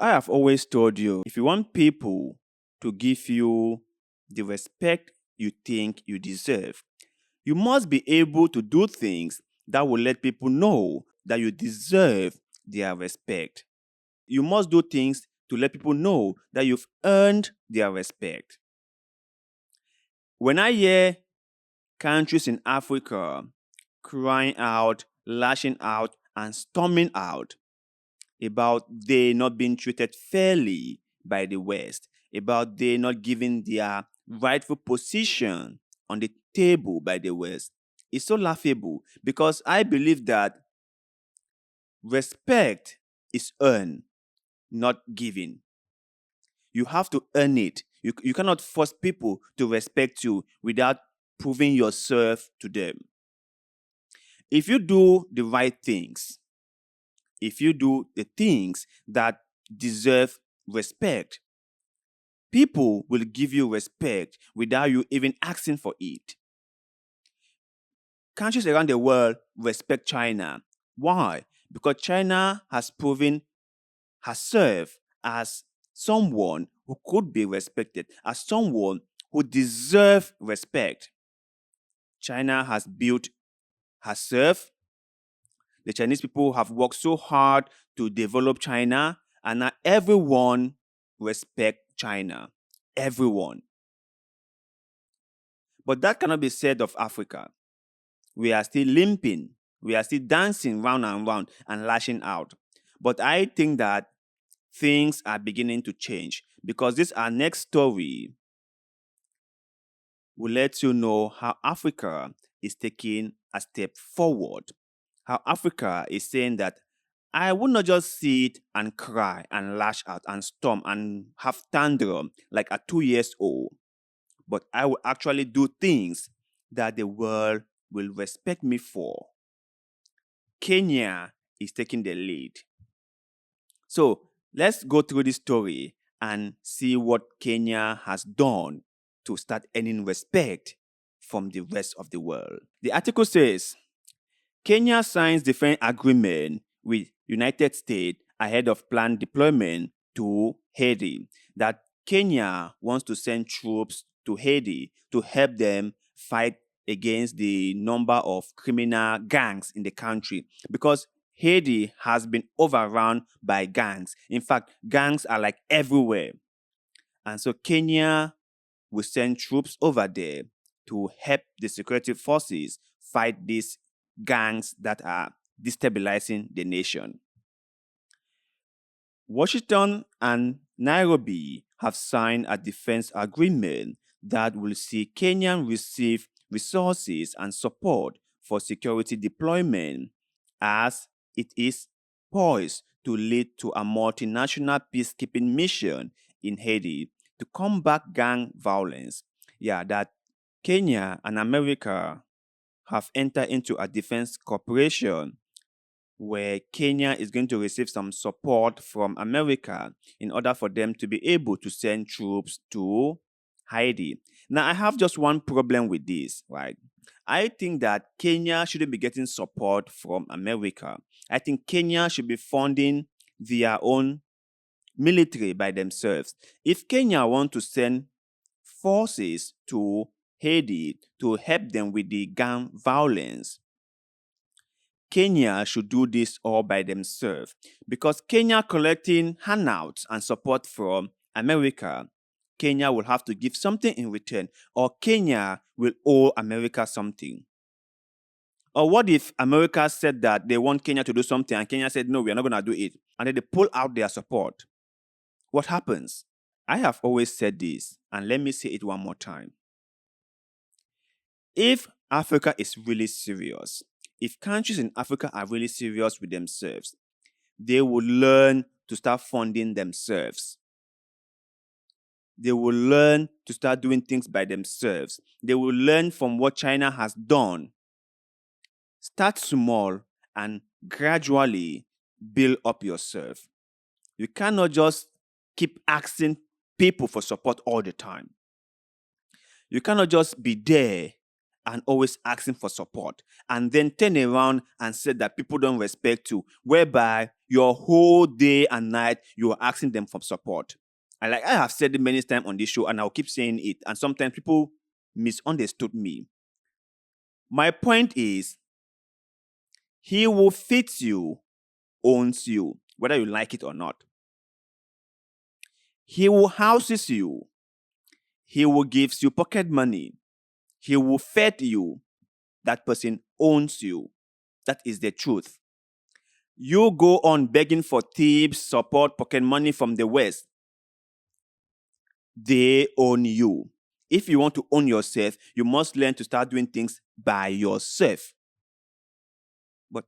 I have always told you if you want people to give you the respect you think you deserve, you must be able to do things that will let people know that you deserve their respect. You must do things to let people know that you've earned their respect. When I hear countries in Africa crying out, lashing out, and storming out about they not being treated fairly by the West, about they not giving their rightful position on the table by the West, it's so laughable because I believe that respect is earned, not given. You have to earn it. You cannot force people to respect you without proving yourself to them. If you do the right things, if you do the things that deserve respect, people will give you respect without you even asking for it. Countries around the world respect China. Why? Because China has proven herself as someone who could be respected, as someone who deserves respect. China has built herself. The Chinese people have worked so hard to develop China, and now everyone respect China. Everyone. But that cannot be said of Africa. We are still limping. We are still dancing round and round and lashing out. But I think that things are beginning to change because this our next story will let you know how Africa is taking a step forward. How Africa is saying that I will not just sit and cry and lash out and storm and have tantrum like a 2 years old, but I will actually do things that the world will respect me for. Kenya is taking the lead. So let's go through this story and see what Kenya has done to start earning respect from the rest of the world. The article says Kenya signs defense agreement with United States ahead of planned deployment to Haiti. That Kenya wants to send troops to Haiti to help them fight against the number of criminal gangs in the country because Haiti has been overrun by gangs. In fact, gangs are like everywhere. And so Kenya will send troops over there to help the security forces fight these gangs that are destabilizing the nation. Washington and Nairobi have signed a defense agreement that will see Kenya receive resources and support for security deployment as it is poised to lead to a multinational peacekeeping mission in Haiti to combat gang violence. Yeah, that Kenya and America have entered into a defense cooperation where Kenya is going to receive some support from America in order for them to be able to send troops to Haiti. Now, I have just one problem with this, right? I think that Kenya shouldn't be getting support from America. I think Kenya should be funding their own military by themselves. If Kenya want to send forces to Haiti to help them with the gang violence, Kenya should do this all by themselves because Kenya collecting handouts and support from America, Kenya will have to give something in return, or Kenya will owe America something. Or what if America said that they want Kenya to do something and Kenya said, no, we are not going to do it, and then they pull out their support? What happens? I have always said this, and let me say it one more time. If Africa is really serious, if countries in Africa are really serious with themselves, they will learn to start funding themselves. They will learn to start doing things by themselves. They will learn from what China has done. Start small and gradually build up yourself. You cannot just keep asking people for support all the time. You cannot just be there and always asking for support, and then turn around and say that people don't respect you, whereby your whole day and night you are asking them for support. And like I have said it many times on this show, and I'll keep saying it, and sometimes people misunderstood me. My point is, he who feeds you owns you, whether you like it or not. He who houses you, he who gives you pocket money, he who fed you, that person owns you. That is the truth. You go on begging for tips, support, pocket money from the West. They own you. If you want to own yourself, you must learn to start doing things by yourself. But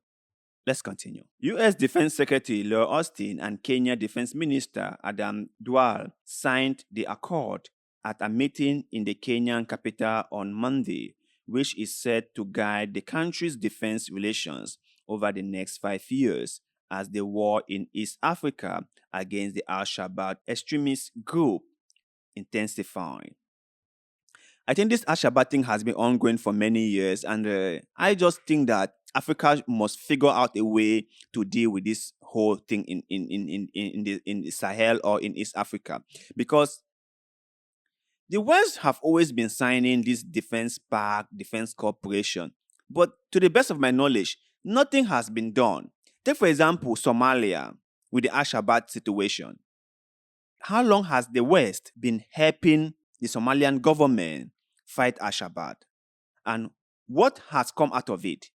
let's continue. U.S. Defense Secretary Lloyd Austin and Kenya Defense Minister Adam Duale signed the accord at a meeting in the Kenyan capital on Monday, which is set to guide the country's defense relations over the next 5 years as the war in East Africa against the Al Shabaab extremist group intensifies. I think this Al-Shabaab thing has been ongoing for many years, and I just think that Africa must figure out a way to deal with this whole thing in the Sahel or in East Africa, because the West have always been signing this defense pact, defense cooperation, but to the best of my knowledge, nothing has been done. Take for example Somalia with the Al-Shabaab situation. How long has the West been helping the Somalian government fight Al-Shabaab? And what has come out of it?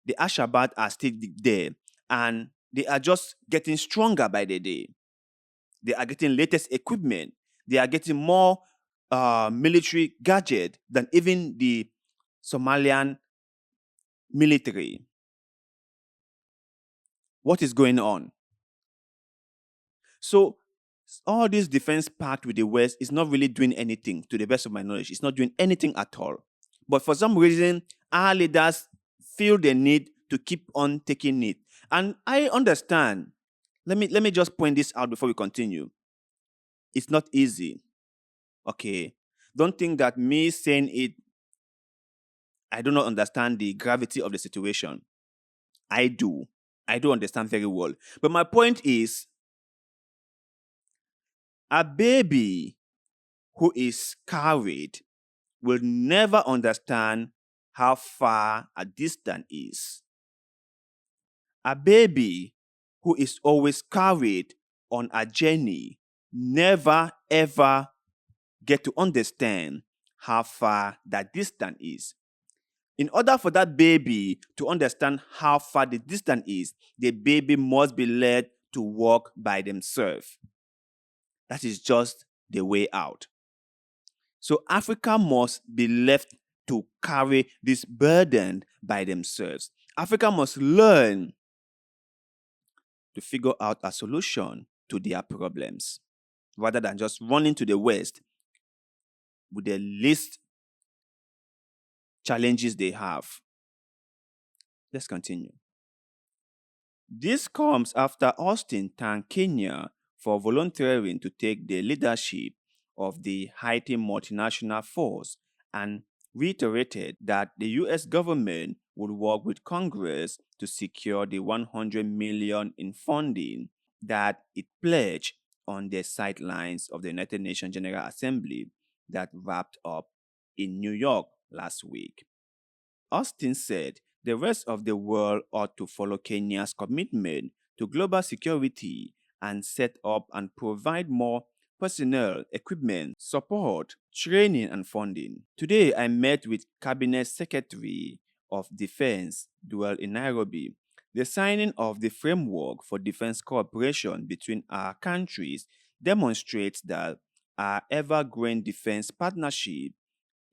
The Al-Shabaab are still there, and they are just getting stronger by the day. They are getting latest equipment. They are getting more military gadget than even the Somalian military. What is going on? So all this defense pact with the West is not really doing anything, to the best of my knowledge. It's not doing anything at all. But for some reason, our leaders feel the need to keep on taking it. And I understand. Let me just point this out before we continue. It's not easy. Okay. Don't think that me saying it, I do not understand the gravity of the situation. I do. I do understand very well. But my point is, a baby who is carried will never understand how far a distance is. A baby who is always carried on a journey never ever get to understand how far that distance is. In order for that baby to understand how far the distance is, the baby must be led to walk by themselves. That is just the way out. So Africa must be left to carry this burden by themselves. Africa must learn to figure out a solution to their problems rather than just running to the West with the least challenges they have. Let's continue. This comes after Austin thanked Kenya for volunteering to take the leadership of the Haiti multinational force and reiterated that the US government would work with Congress to secure the 100 million in funding that it pledged on the sidelines of the United Nations General Assembly that wrapped up in New York last week. Austin said the rest of the world ought to follow Kenya's commitment to global security and set up and provide more personnel, equipment, support, training, and funding. Today, I met with Cabinet Secretary of Defense, Dual in Nairobi. The signing of the framework for defense cooperation between our countries demonstrates that our ever-growing defense partnership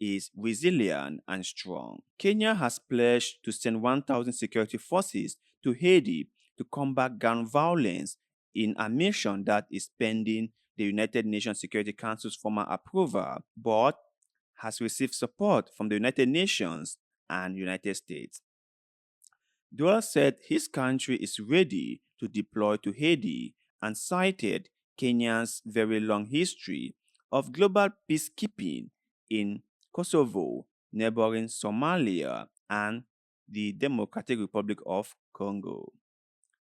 is resilient and strong. Kenya has pledged to send 1,000 security forces to Haiti to combat gun violence in a mission that is pending the United Nations Security Council's formal approval, but has received support from the United Nations and United States. Dual said his country is ready to deploy to Haiti and cited Kenya's very long history of global peacekeeping in Kosovo neighboring Somalia, and the Democratic Republic of Congo.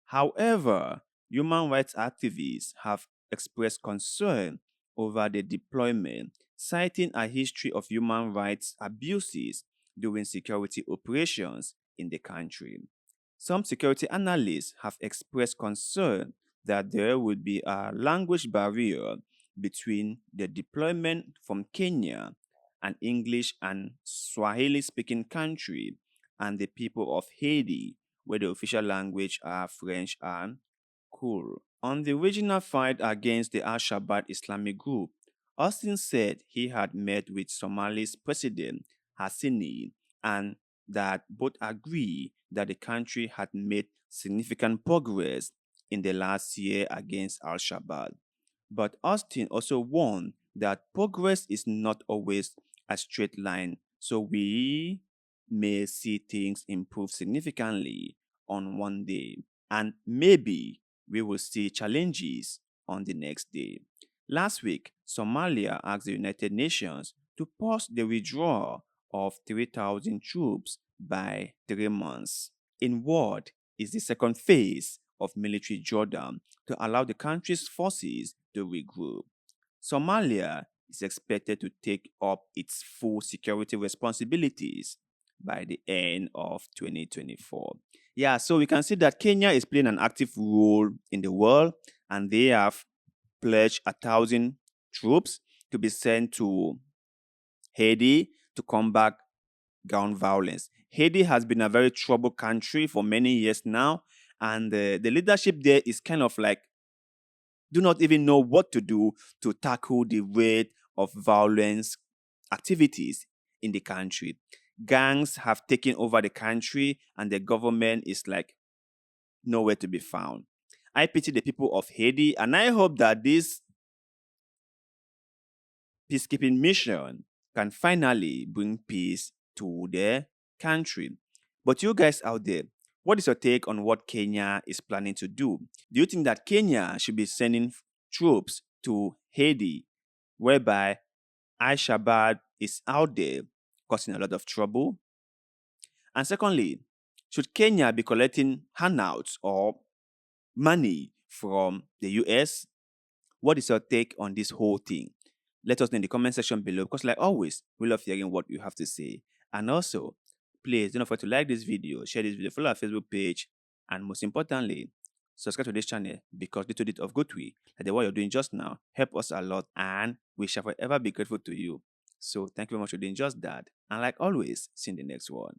However, human rights activists have expressed concern over the deployment, citing a history of human rights abuses during security operations in the country. Some security analysts have expressed concern that there would be a language barrier between the deployment from Kenya, an English and Swahili speaking country, and the people of Haiti, where the official language are French and Kur. On the regional fight against the Al Shabaab Islamic group, Austin said he had met with Somali's President Hassini and that both agree that the country had made significant progress in the last year against Al Shabaab. But Austin also warned that progress is not always a straight line, so we may see things improve significantly on one day, and maybe we will see challenges on the next day. Last week, Somalia asked the United Nations to pause the withdrawal of 3,000 troops by 3 months. In what is the second phase of military drawdown to allow the country's forces to regroup. Somalia is expected to take up its full security responsibilities by the end of 2024. Yeah, so we can see that Kenya is playing an active role in the world, and they have pledged 1,000 troops to be sent to Haiti to combat gun violence. Haiti has been a very troubled country for many years now, and the leadership there is kind of like do not even know what to do to tackle the rate of violence activities in the country. Gangs have taken over the country, and the government is like nowhere to be found. I pity the people of Haiti, and I hope that this peacekeeping mission can finally bring peace to their country. But you guys out there, what is your take on what Kenya is planning to do? Do you think that Kenya should be sending troops to Haiti, whereby Al Shabaab is out there causing a lot of trouble? And secondly, should Kenya be collecting handouts or money from the US? What is your take on this whole thing? Let us know in the comment section below because, like always, we love hearing what you have to say. And also, please don't forget to like this video, share this video, follow our Facebook page, and most importantly, subscribe to this channel because little bit of good way, like the what you're doing just now, help us a lot, and we shall forever be grateful to you. So, thank you very much for doing just that. And like always, see you in the next one.